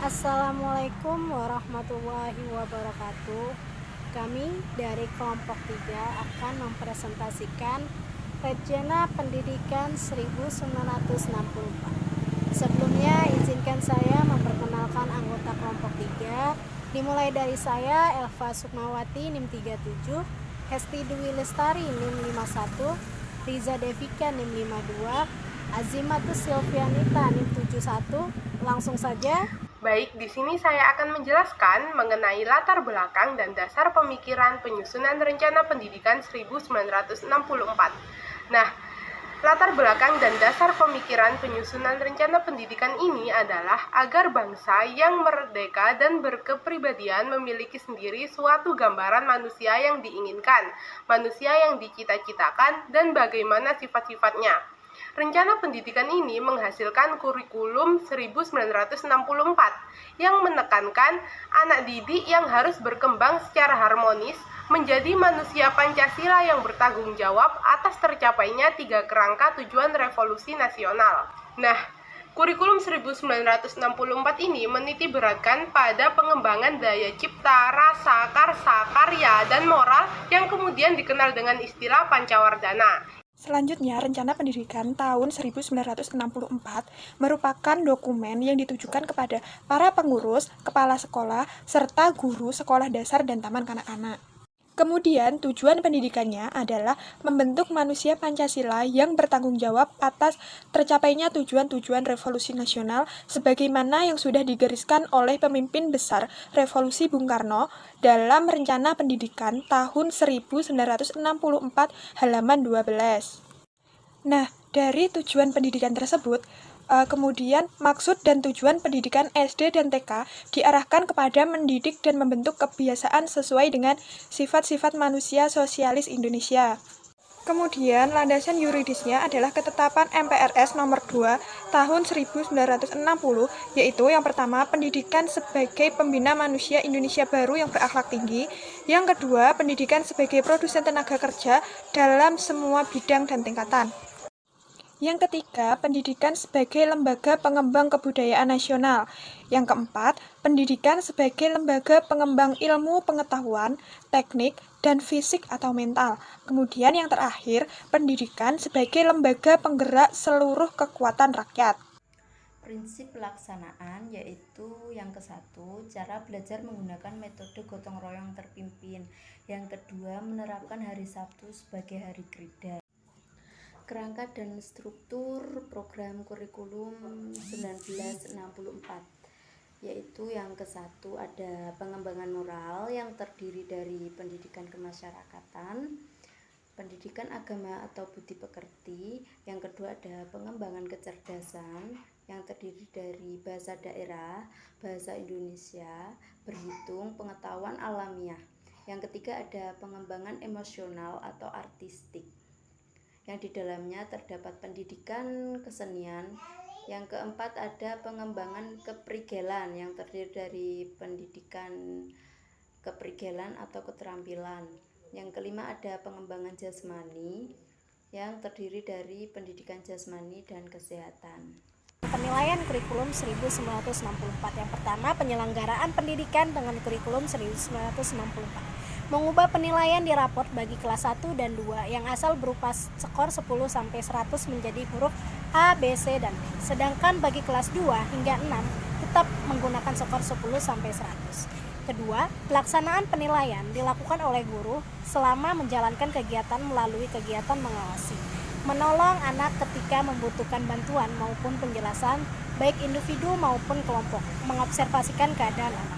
Assalamualaikum warahmatullahi wabarakatuh. Kami dari kelompok 3 akan mempresentasikan Rejana Pendidikan 1964. Sebelumnya izinkan saya memperkenalkan anggota kelompok 3. Dimulai dari saya, Elva Sukmawati NIM 37, Hesti Dwi Lestari NIM 51, Riza Devika NIM 52, Azimatus Silvianita NIM 71. Langsung saja. Baik, di sini saya akan menjelaskan mengenai latar belakang dan dasar pemikiran penyusunan Rencana Pendidikan 1964. Nah, latar belakang dan dasar pemikiran penyusunan Rencana Pendidikan ini adalah agar bangsa yang merdeka dan berkepribadian memiliki sendiri suatu gambaran manusia yang diinginkan, manusia yang dicita-citakan, dan bagaimana sifat-sifatnya. Rencana pendidikan ini menghasilkan kurikulum 1964 yang menekankan anak didik yang harus berkembang secara harmonis menjadi manusia Pancasila yang bertanggung jawab atas tercapainya 3 kerangka tujuan revolusi nasional. Nah, kurikulum 1964 ini meniti beratkan pada pengembangan daya cipta, rasa, karsa, karya, dan moral yang kemudian dikenal dengan istilah Pancawardhana. Selanjutnya, Rencana Pendidikan tahun 1964 merupakan dokumen yang ditujukan kepada para pengurus, kepala sekolah, serta guru sekolah dasar dan taman kanak-kanak. Kemudian, tujuan pendidikannya adalah membentuk manusia Pancasila yang bertanggung jawab atas tercapainya tujuan-tujuan revolusi nasional sebagaimana yang sudah digariskan oleh pemimpin besar Revolusi Bung Karno dalam Rencana Pendidikan tahun 1964 halaman 12. Nah, dari tujuan pendidikan tersebut, kemudian maksud dan tujuan pendidikan SD dan TK diarahkan kepada mendidik dan membentuk kebiasaan sesuai dengan sifat-sifat manusia sosialis Indonesia. Kemudian landasan yuridisnya adalah ketetapan MPRS nomor 2 tahun 1960, yaitu yang pertama pendidikan sebagai pembina manusia Indonesia baru yang berakhlak tinggi, yang kedua pendidikan sebagai produsen tenaga kerja dalam semua bidang dan tingkatan. Yang ketiga, pendidikan sebagai lembaga pengembang kebudayaan nasional. Yang keempat, pendidikan sebagai lembaga pengembang ilmu pengetahuan, teknik, dan fisik atau mental. Kemudian yang terakhir, pendidikan sebagai lembaga penggerak seluruh kekuatan rakyat. Prinsip pelaksanaan yaitu yang ke-1, cara belajar menggunakan metode gotong royong terpimpin. Yang kedua, menerapkan hari Sabtu sebagai hari Krida. Kerangka dan struktur program kurikulum 1964 yaitu yang ke-1 ada pengembangan moral yang terdiri dari pendidikan kemasyarakatan, pendidikan agama atau budi pekerti. Yang kedua ada pengembangan kecerdasan yang terdiri dari bahasa daerah, bahasa Indonesia, berhitung, pengetahuan alamiah. Yang ketiga ada pengembangan emosional atau artistik yang di dalamnya terdapat pendidikan kesenian. Yang keempat ada pengembangan keprigelan yang terdiri dari pendidikan keprigelan atau keterampilan. Yang kelima ada pengembangan jasmani yang terdiri dari pendidikan jasmani dan kesehatan. Penilaian kurikulum 1964. Yang pertama, penyelenggaraan pendidikan dengan kurikulum 1964. Mengubah penilaian di raport bagi kelas 1 dan 2 yang asal berupa skor 10 sampai 100 menjadi huruf A, B, C, dan D. Sedangkan bagi kelas 2 hingga 6 tetap menggunakan skor 10 sampai 100. Kedua, pelaksanaan penilaian dilakukan oleh guru selama menjalankan kegiatan melalui kegiatan mengawasi, menolong anak ketika membutuhkan bantuan maupun penjelasan baik individu maupun kelompok, mengobservasikan keadaan anak.